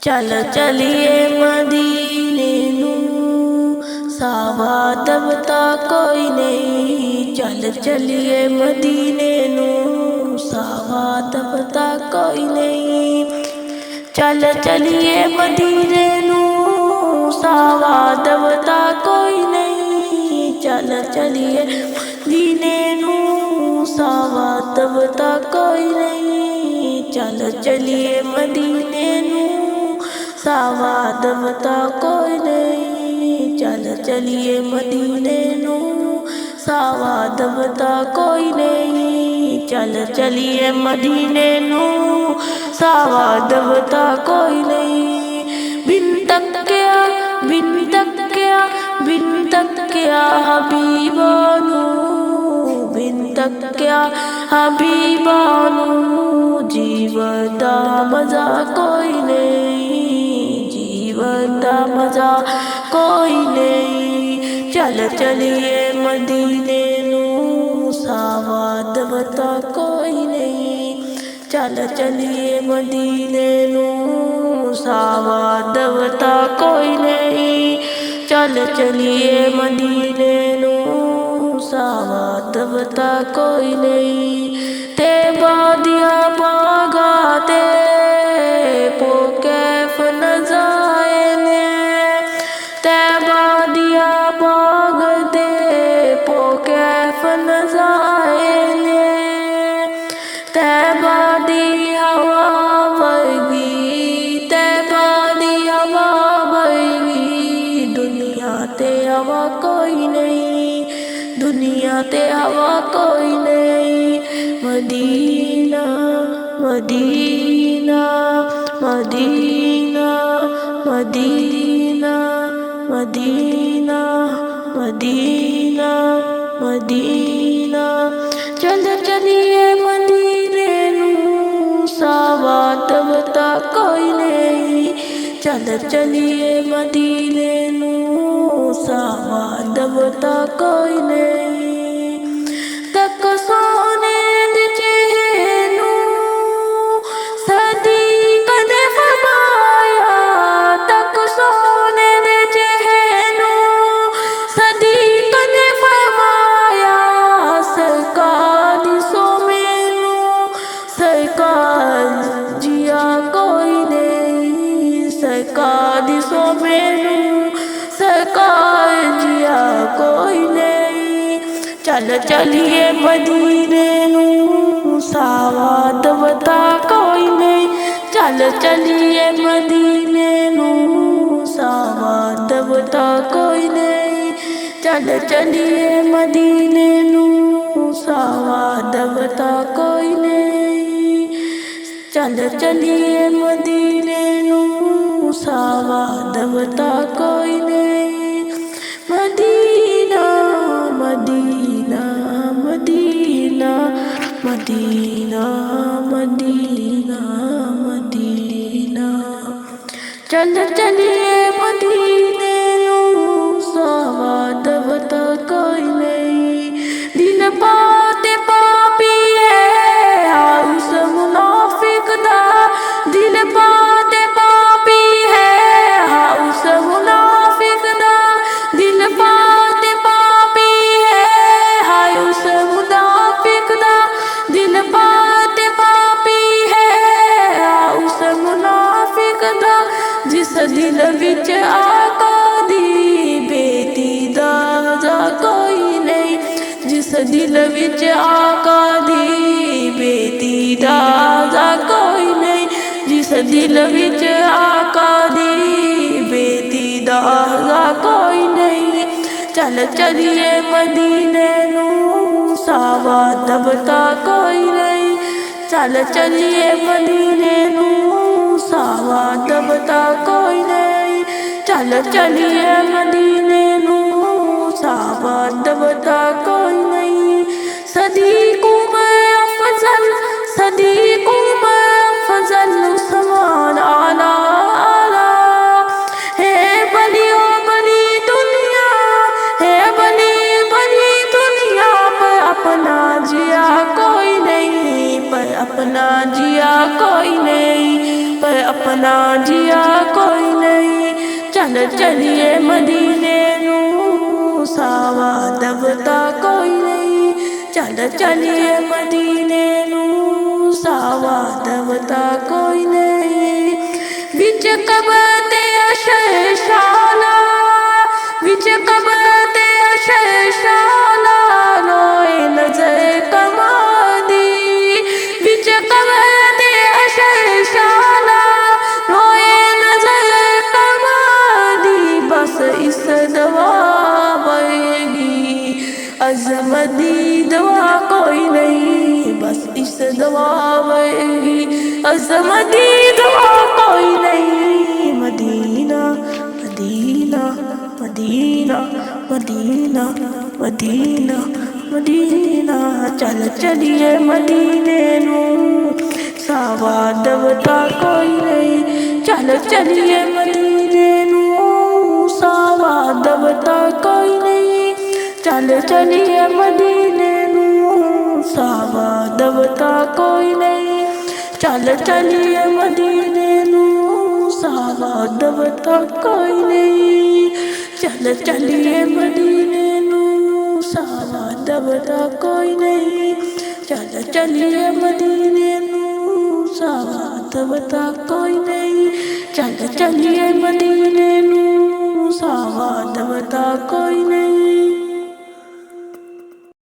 चल चलिए मदीने नू सावा दबता कोई नहीं। चल चलिए मदीने नू सावा दबता कोई नहीं। चल चलिए मदीने नू सावा दबता कोई नहीं। चल चलिए मदीने नू सावा दबता कोई नहीं। चल चलिए मदीने नू सावा दबता कोई नहीं। चल चलिए मदीने नू सावा दबता कोई नहीं। चल चलिए मदीने नू सावा दबता कोई नहीं। बिन तकिया बिन तकिया बिन तकिया हबीबा नू बिन तकिया हबीबा नू जीवन दा मजा कोई नहीं। जीवन दा मजा कोई नहीं। चल चलिए मदीने नू सावा दबता कोई नहीं। चल चलिए मदीने नू सावा दबता कोई नहीं। चल चलिए मदीने नू सावा दबता कोई नहीं। ते बादिया बागा ते पो कैफ नजाए ते बादिया बाग दे पो कैफ नजाए ते बादी हवा वर्गी ते बादी हवा वर्गी दुनिया ते हवा कोई नहीं। दुनिया ते हवा कोई नहीं। मदीना मदीना मदीना मदीना मदीना मदीना मदीना। चल चलिए मदीने नू सावा दबता कोई नहीं। चल चलिए मदीने नू सावा दबता कोई नहीं। तक सोने दे चेहनू सदी कदे फरमाया। तक सोने दे चेहनू सदी कदे फरमाया। सरकार सो मैनू सरकार जिया कोई नहीं। सरकार सो मैनू सरकार जिया कोई नहीं। चल चलिए मदीने नू सावा दबता कोई नहीं। चल चलिए मदीने नू सावा दबता कोई नहीं। चल चलिए मदीने नू सावा दबता कोई नहीं। चल चलिए मदीने नू सावा दबता कोई नहीं। मदीना मदीना मदीना मदीना मदीना मदीना। चल चलिए मदीने नू सावा दबता कोई नहीं। दिल पाते पापी है हाउस मुनाफिक दा। दिल पाते पापी है हाउस मुनाफिक दा। दिल पाते पापी है हाउस मुनाफिक दा। दिल पाते पापी है हाउस मुनाफिक दा। जिस दिल विच आका दी बेटी दा जा कोई नहीं। जिस दिल विच आका दी बेटी दा जा कोई नहीं। जिस दिल विच आका दी बेटी दा जा कोई नहीं। चल चलिए मदीने नू सावा दबता कोई नहीं। चल चलिए मदीने नू सावा दबता कोई नहीं। चल चलिए मदीने नू सावा दबता कोई नहीं। सदीक उमर अफजल सदीक उमर अफजल उस्मान आला आला। है बली ओ बली दुनिया है बली बली दुनिया। पर अपना जिया कोई नहीं। पर अपना जिया कोई नहीं। पर अपना जिया चल चलिए मदीने नू सावा दबता कोई नहीं। चल चलिए मदीने नू सावा दबता कोई नहीं। विच कबते अशशाला विच कबते अशशाला रोए नजर कमादी। विच कबते अशशाला रोए नजर कमादी। बस इस दवा बरगी अजमदी दवा कोई नहीं। बस इस दवा बरगी अजमदी दवा कोई नहीं। मदीना मदीना मदीना मदीना मदीना मदीना चल चलिए मदीने नू सावा दबता कोई नहीं। चल चलिए मदीने नू सावा दबता कोई नहीं। चल चलिए मदीने नू सावा दबता कोई नहीं। चल चलिए मदीने नू सावा दबता कोई नहीं। चल चलिए मदीने नू सावा दबता कोई नहीं। चल चलिए मदीने नू सावा दबता कोई नहीं। चल चलिए मदीने नू सावा दबता कोई नहीं।